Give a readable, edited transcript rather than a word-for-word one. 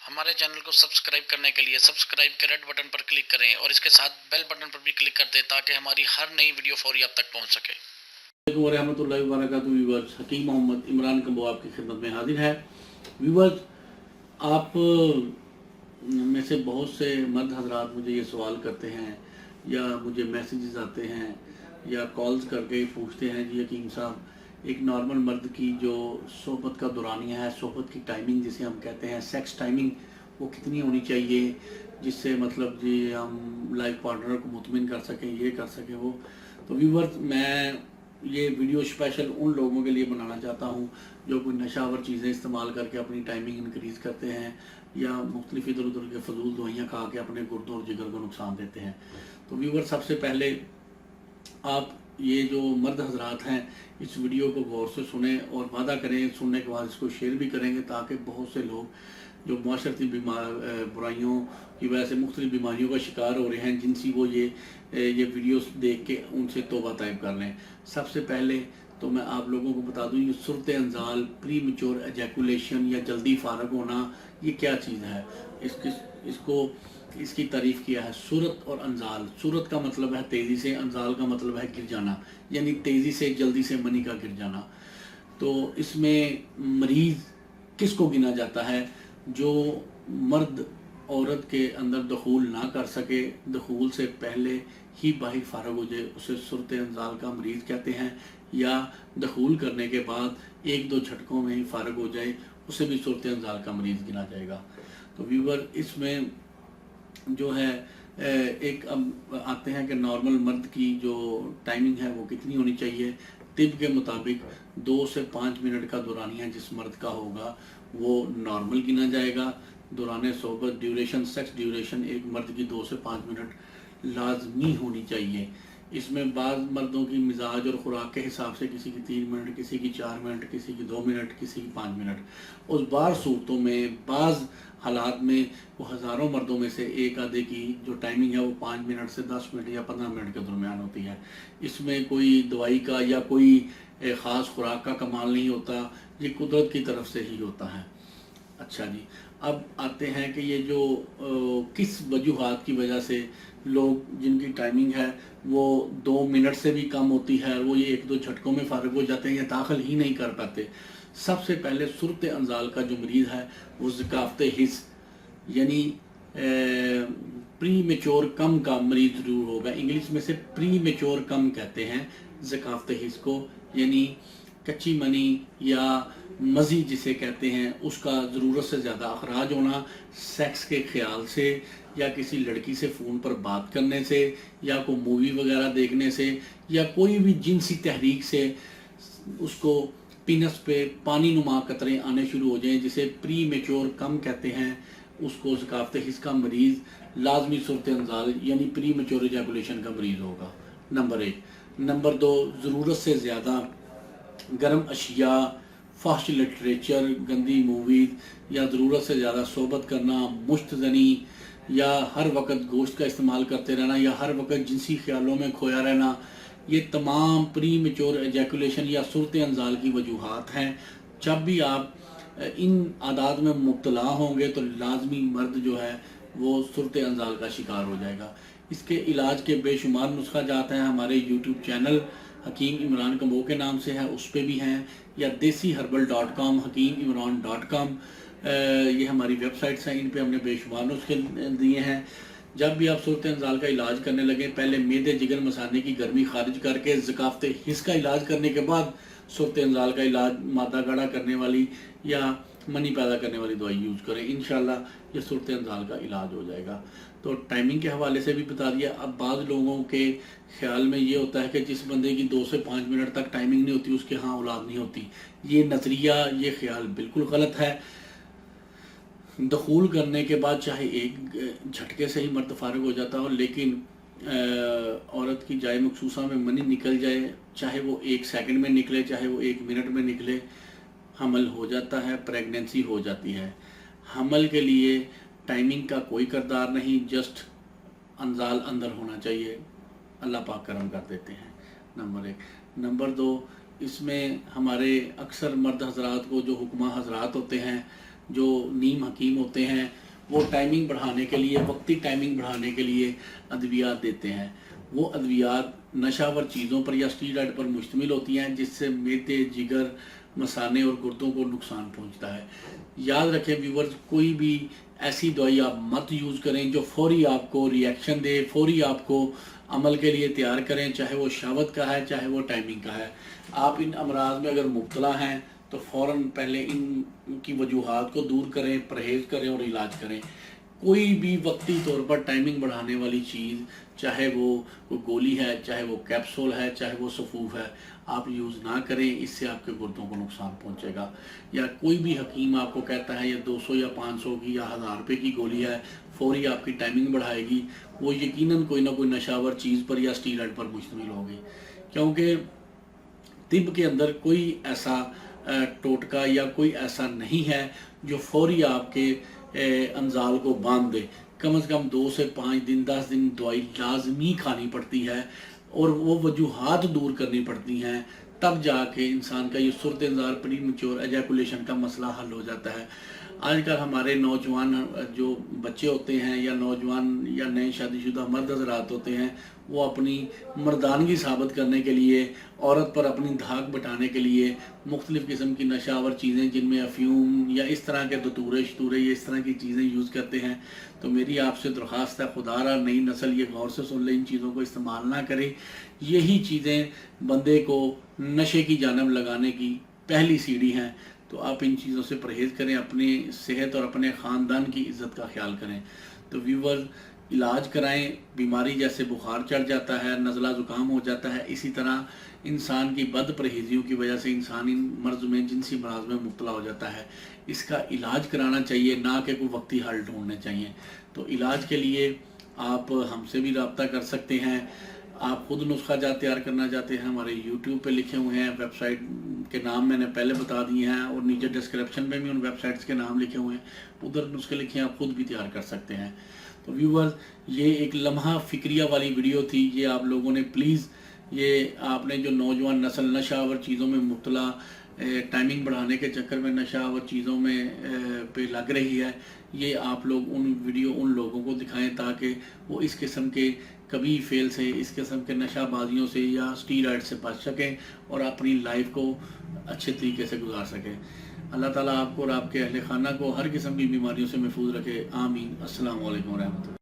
हमारे चैनल को सब्सक्राइब करने के लिए सब्सक्राइब के रेड बटन पर क्लिक करें और इसके साथ बेल बटन पर भी क्लिक कर दें ताकि हमारी हर नई वीडियो फौरी आप तक पहुंच सके। रहमतुल्लाहि व बरकातहू। व्यूअर्स, हकीम मोहम्मद इमरान कम्बो आपकी खिदमत में हाजिर है। व्यूअर्स, आप में से बहुत से मर्द हजरात मुझे ये सवाल करते हैं या मुझे मैसेजेस आते हैं या कॉल्स करके पूछते हैं जी हकीम साहब, एक नॉर्मल मर्द की जो सोहबत का दौरानिया है, सोहबत की टाइमिंग जिसे हम कहते हैं, सेक्स टाइमिंग, वो कितनी होनी चाहिए जिससे मतलब जी हम लाइफ पार्टनर को मुतमिन कर सकें, ये कर सकें वो। तो व्यूअर्स, मैं ये वीडियो स्पेशल उन लोगों के लिए बनाना चाहता हूँ जो कोई नशावर चीज़ें इस्तेमाल करके अपनी टाइमिंग इंक्रीज़ करते हैं या मुख्तलिफ इधर उधर के फजूल दवाइयाँ खा के अपने गुर्दों और जिगर को नुकसान देते हैं। तो व्यूअर्स, सबसे पहले आप ये जो मर्द हजरात हैं इस वीडियो को गौर से सुने और वादा करें सुनने के बाद इसको शेयर भी करेंगे ताकि बहुत से लोग जो माशरती बुराइयों की वजह से मुख्तलिफ बीमारियों का शिकार हो रहे हैं जिनसी वो ये वीडियोस देख के उनसे तौबा तैब कर लें। सबसे पहले तो मैं आप लोगों को बता दूं, ये सूरत अंजाल, प्री मैच्योर एजैकुलेशन या जल्दी फारग होना, ये क्या चीज़ है। इसकी तारीफ़ किया है सूरत और अंजाल। सूरत का मतलब है तेज़ी से, अंजाल का मतलब है गिर जाना, यानी तेज़ी से जल्दी से मनी का गिर जाना। तो इसमें मरीज़ किसको गिना जाता है? जो मर्द औरत के अंदर दखूल ना कर सके, दखूल से पहले ही बाहर फारग हो जाए, उसे सूरत अंजाल का मरीज़ कहते हैं। या दखूल करने के बाद एक दो झटकों में ही फारग हो जाए, उसे भी सूरत अंजाल का मरीज़ गिना जाएगा। तो व्यूअर, इसमें जो है एक अब आते हैं कि नॉर्मल मर्द की जो टाइमिंग है वो कितनी होनी चाहिए। तिब के मुताबिक 2 से 5 मिनट का दौरानिया जिस मर्द का होगा वो नॉर्मल गिना जाएगा। दौरान सोहबत ड्यूरेशन, सेक्स ड्यूरेशन एक मर्द की 2 से 5 मिनट लाजमी होनी चाहिए। इसमें बाज़ मर्दों की मिजाज और ख़ुराक के हिसाब से किसी की 3 मिनट, किसी की 4 मिनट, किसी की 2 मिनट, किसी की 5 मिनट। उस बार सूरतों में, बाज़ हालात में वो हज़ारों मर्दों में से एक आधे की जो टाइमिंग है वो 5 मिनट से 10 मिनट या 15 मिनट के दरमियान होती है। इसमें कोई दवाई का या कोई ख़ास खुराक का कमाल नहीं होता, ये कुदरत की तरफ से ही होता है। अच्छा जी, अब आते हैं कि ये जो किस वजूहात की वजह से लोग जिनकी टाइमिंग है वो 2 मिनट से भी कम होती है, वो ये 1-2 झटकों में फारग हो जाते हैं या दाखिल ही नहीं कर पाते। सबसे पहले सूरत अंजाल का जो मरीज़ है वो ज़काफ़त हिस्स यानी प्री मेच्योर कम का मरीज़ ज़रूर होगा। इंग्लिश में से प्री मेच्योर कम कहते हैं ज़काफ़त हिस्स को, यानी कच्ची मनी या मज़ी जिसे कहते हैं, उसका ज़रूरत से ज़्यादा अखराज होना सेक्स के ख्याल से या किसी लड़की से फ़ोन पर बात करने से या कोई मूवी वगैरह देखने से या कोई भी जिनसी तहरीक से उसको पीनस पे पानी नुमा कतरे आने शुरू हो जाएं, जिसे प्री मेच्योर कम कहते हैं, उसको ज़काफ़त हिस्स का मरीज़ लाजमी सूरत अंजाल यानी प्री मेच्योर एजैकुलेशन का मरीज़ होगा। नंबर 1। नंबर 2, ज़रूरत से ज़्यादा गर्म अशिया, फास्ट लिटरेचर, गंदी मूवीज़ या ज़रूरत से ज़्यादा सोहबत करना, मुश्तजनी या हर वक्त गोश्त का इस्तेमाल करते रहना या हर वक्त जिनसी ख्यालों में खोया रहना, ये तमाम प्री मेच्योर एजैकुलेशन या सूरत अंजाल की वजूहात हैं। जब भी आप इन आदात में मुब्तला होंगे तो लाजमी मर्द जो है वो सूरत अंजाल का शिकार हो जाएगा। इसके इलाज के बेशुमार नुस्खा जाते हैं। हमारे यूट्यूब चैनल हकीम इमरान कम्बो के नाम से है, उस पर भी हैं, या desiherbal.com, hakeemimran.com, ये हमारी वेबसाइट्स हैं, इन पे हमने बेशुमार नुस्खे दिए हैं। जब भी आप सूरत अंजाल का इलाज करने लगे, पहले मेदे जिगर मसाने की गर्मी खारिज करके ज़काफ़त हिस्स का इलाज करने के बाद सूरत अंजाल का इलाज मादा गाढ़ा करने वाली या मनी पैदा करने वाली दवाई यूज़ करें। इंशाल्लाह ये सूरत अंजाल का इलाज हो जाएगा। तो टाइमिंग के हवाले से भी बता दिया। अब बाज़ लोगों के ख्याल में ये होता है कि जिस बंदे की 2 से 5 मिनट तक टाइमिंग नहीं होती उसके यहाँ औलाद नहीं होती। ये नज़रिया, ये ख्याल बिल्कुल गलत है। दखूल करने के बाद चाहे एक झटके से ही मर्द फारग हो जाता हो, लेकिन औरत की जाए मखसूसा में मनी निकल जाए, चाहे वो 1 सेकंड में निकले, चाहे वो 1 मिनट में निकले, हमल हो जाता है, प्रेगनेंसी हो जाती है। हमल के लिए टाइमिंग का कोई किरदार नहीं, जस्ट अंजाल अंदर होना चाहिए, अल्लाह पाक करम कर देते हैं। नंबर 1। नंबर 2, इसमें हमारे अक्सर मर्द हजरात को जो हुक्मा हजरात होते हैं جو نیم حکیم ہوتے ہیں وہ ٹائمنگ بڑھانے کے لیے، وقتی ٹائمنگ بڑھانے کے لیے ادویات دیتے ہیں. وہ ادویات نشہ ور چیزوں پر یا اسٹیرائڈ پر مشتمل ہوتی ہیں جس سے معدے، جگر، مثانے اور گردوں کو نقصان پہنچتا ہے. یاد رکھیں ویورز، کوئی بھی ایسی دوائی آپ مت یوز کریں جو فوری آپ کو ریئیکشن دے، فوری آپ کو عمل کے لیے تیار کریں، چاہے وہ شہوت کا ہے چاہے وہ ٹائمنگ کا ہے. آپ ان امراض میں اگر مبتلا ہیں تو فوراً پہلے ان کی وجوہات کو دور کریں، پرہیز کریں اور علاج کریں. کوئی بھی وقتی طور پر ٹائمنگ بڑھانے والی چیز، چاہے وہ گولی ہے، چاہے وہ کیپسول ہے، چاہے وہ سفوف ہے، آپ یوز نہ کریں. اس سے آپ کے گردوں کو نقصان پہنچے گا. یا کوئی بھی حکیم آپ کو کہتا ہے یہ 200 یا 500 کی یا 1000 روپے کی گولی ہے، فوری آپ کی ٹائمنگ بڑھائے گی، وہ یقیناً کوئی نہ کوئی نشاور چیز پر یا اسٹیرائڈ پر مشتمل ہوگی. کیونکہ طب کے اندر کوئی ایسا ٹوٹکا یا کوئی ایسا نہیں ہے جو فوری آپ کے انزال کو باندھ دے. کم از کم 2 سے 5 دن 10 دن دوائی لازمی کھانی پڑتی ہے اور وہ وجوہات دور کرنی پڑتی ہیں، تب جا کے انسان کا یہ صورت انظار پری میچور ایجیکولیشن کا مسئلہ حل ہو جاتا ہے. آج کل ہمارے نوجوان جو بچے ہوتے ہیں یا نوجوان یا نئے شادی شدہ مرد حضرات ہوتے ہیں، وہ اپنی مردانگی ثابت کرنے کے لیے، عورت پر اپنی دھاک بٹھانے کے لیے مختلف قسم کی نشہ آور چیزیں جن میں افیون یا اس طرح کے دتورے شتورے یا اس طرح کی چیزیں یوز کرتے ہیں. تو میری آپ سے درخواست ہے، خدا را نئی نسل یہ غور سے سن لے، ان چیزوں کو استعمال نہ کرے. یہی چیزیں بندے کو نشے کی جانب لگانے کی پہلی سیڑھی ہیں. تو آپ ان چیزوں سے پرہیز کریں، اپنی صحت اور اپنے خاندان کی عزت کا خیال کریں. تو ویور، علاج کرائیں. بیماری جیسے بخار چڑھ جاتا ہے، نزلہ زکام ہو جاتا ہے، اسی طرح انسان کی بد پرہیزیوں کی وجہ سے انسان ان مرض میں، جنسی امراض میں مبتلا ہو جاتا ہے. اس کا علاج کرانا چاہیے، نہ کہ کوئی وقتی حل ڈھونڈنے چاہیے. تو علاج کے لیے آپ ہم سے بھی رابطہ کر سکتے ہیں. آپ خود نسخہ جات تیار کرنا چاہتے ہیں، ہمارے یوٹیوب پہ لکھے ہوئے ہیں، ویب سائٹ کے نام میں نے پہلے بتا دیے ہیں اور نیچے ڈسکرپشن میں بھی ان ویب سائٹس کے نام لکھے ہوئے ہیں، ادھر نسخے لکھے ہیں، آپ خود بھی تیار کر سکتے ہیں. تو ویورز، یہ ایک لمحہ فکریہ والی ویڈیو تھی. یہ آپ لوگوں نے پلیز، یہ آپ نے جو نوجوان نسل نشہ آور چیزوں میں مبتلا، ٹائمنگ بڑھانے کے چکر میں نشہ آور چیزوں میں پہ لگ رہی ہے، یہ آپ لوگ ان لوگوں کو دکھائیں تاکہ وہ اس قسم کے کبھی فیل سے، اس قسم کے نشہ بازیوں سے یا اسٹیرائڈ سے بچ سکیں اور اپنی لائف کو اچھے طریقے سے گزار سکیں. اللہ تعالیٰ آپ کو اور آپ کے اہل خانہ کو ہر قسم کی بیماریوں سے محفوظ رکھے. آمین. السلام علیکم ورحمۃ اللہ.